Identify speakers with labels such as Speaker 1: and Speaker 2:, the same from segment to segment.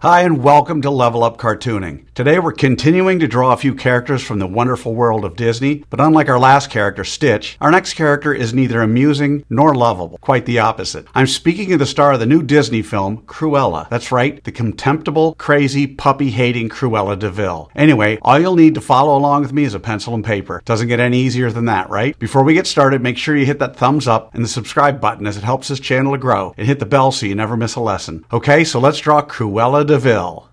Speaker 1: Hi and welcome to Level Up Cartooning. Today we're continuing to draw a few characters from the wonderful world of Disney, but unlike our last character, Stitch, our next character is neither amusing nor lovable. Quite the opposite. I'm speaking of the star of the new Disney film, Cruella. That's right, the contemptible, crazy, puppy-hating Cruella de Vil. Anyway, all you'll need to follow along with me is a pencil and paper. Doesn't get any easier than that, right? Before we get started, make sure you hit that thumbs up and the subscribe button as it helps this channel to grow, and hit the bell so you never miss a lesson. Okay, so let's draw Cruella de Vil.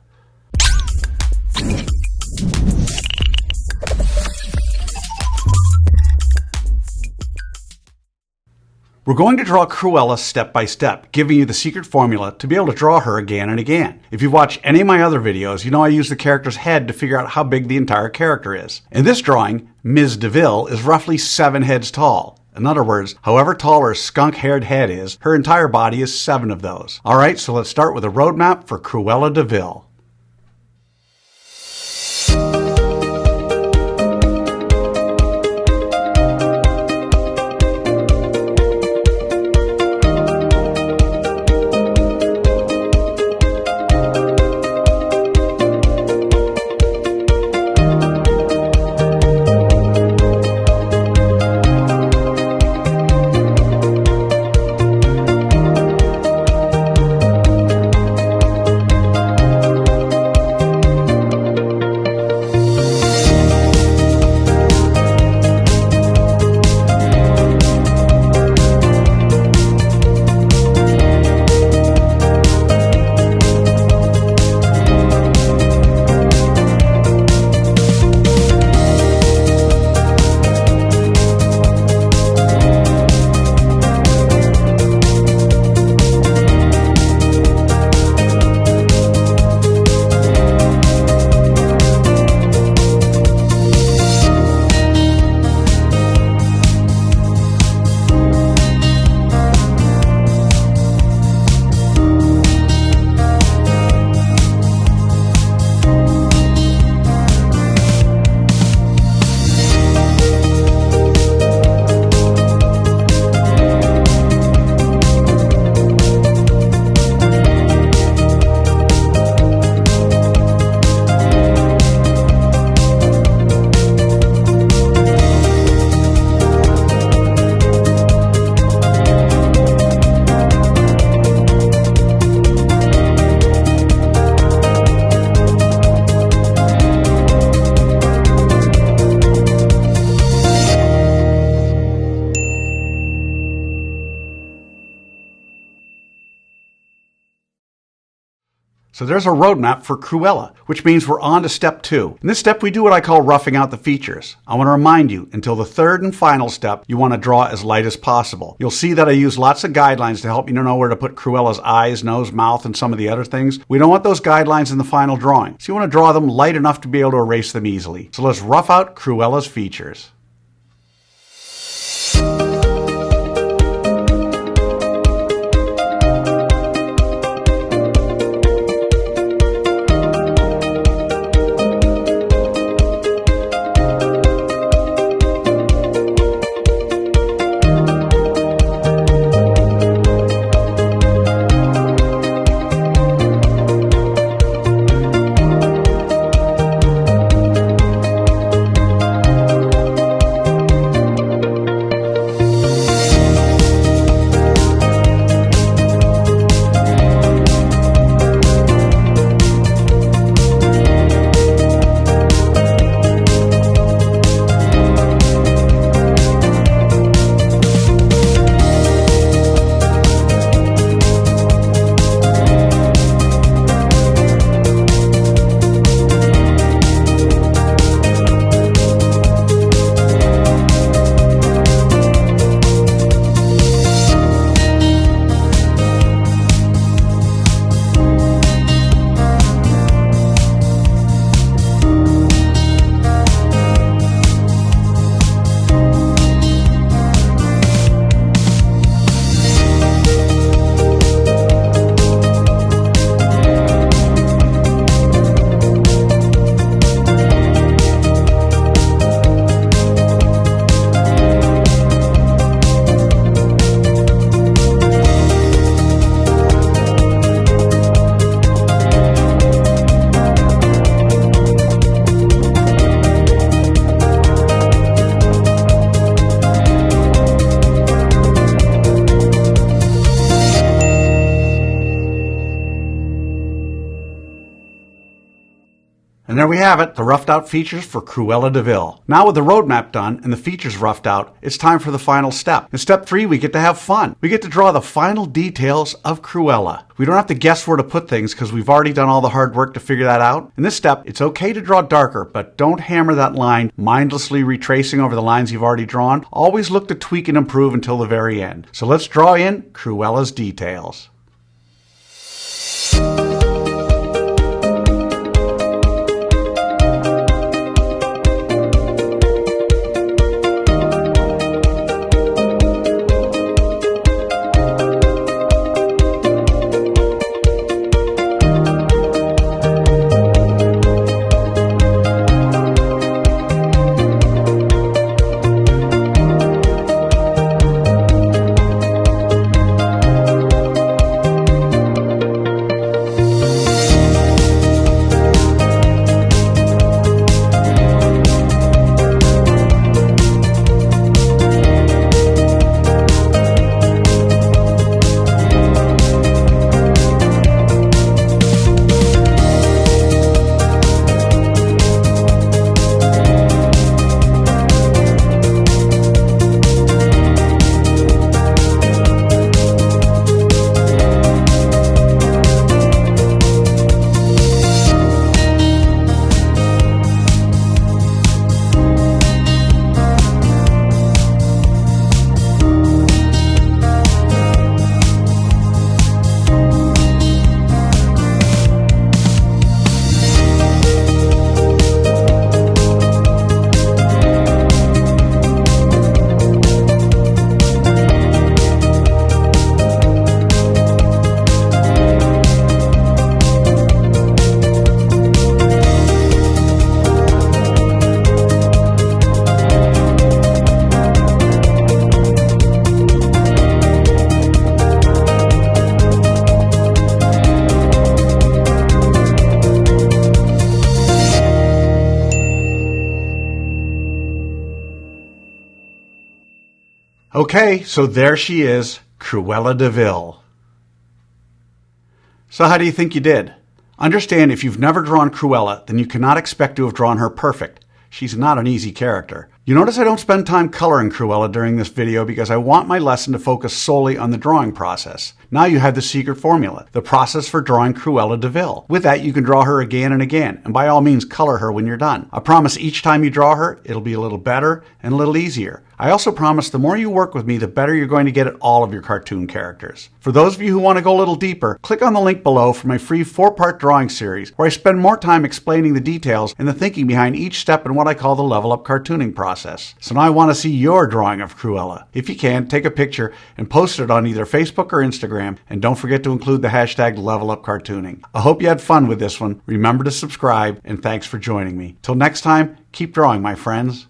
Speaker 1: We're going to draw Cruella step by step, giving you the secret formula to be able to draw her again and again. If you've watched any of my other videos, you know I use the character's head to figure out how big the entire character is. In this drawing, Ms. de Vil is roughly 7 heads tall. In other words, however tall her skunk-haired head is, her entire body is 7 of those. Alright, so let's start with a roadmap for Cruella de Vil. So there's a roadmap for Cruella, which means we're on to step 2. In this step, we do what I call roughing out the features. I want to remind you, until the third and final step, you want to draw as light as possible. You'll see that I use lots of guidelines to help you know where to put Cruella's eyes, nose, mouth, and some of the other things. We don't want those guidelines in the final drawing, so you want to draw them light enough to be able to erase them easily. So let's rough out Cruella's features. And there we have it, the roughed out features for Cruella de Vil. Now with the roadmap done and the features roughed out, it's time for the final step. In step 3, we get to have fun. We get to draw the final details of Cruella. We don't have to guess where to put things because we've already done all the hard work to figure that out. In this step, it's okay to draw darker, but don't hammer that line, mindlessly retracing over the lines you've already drawn. Always look to tweak and improve until the very end. So let's draw in Cruella's details. Okay, so there she is, Cruella de Vil. So how do you think you did? Understand, if you've never drawn Cruella, then you cannot expect to have drawn her perfect. She's not an easy character. You notice I don't spend time coloring Cruella during this video because I want my lesson to focus solely on the drawing process. Now you have the secret formula, the process for drawing Cruella de Vil. With that, you can draw her again and again, and by all means color her when you're done. I promise each time you draw her, it'll be a little better and a little easier. I also promise the more you work with me, the better you're going to get at all of your cartoon characters. For those of you who want to go a little deeper, click on the link below for my free 4-part drawing series, where I spend more time explaining the details and the thinking behind each step in what I call the level up cartooning process. So now I want to see your drawing of Cruella. If you can, take a picture and post it on either Facebook or Instagram, and don't forget to include the hashtag #LevelUpCartooning. I hope you had fun with this one. Remember to subscribe, and thanks for joining me. Till next time, keep drawing, my friends.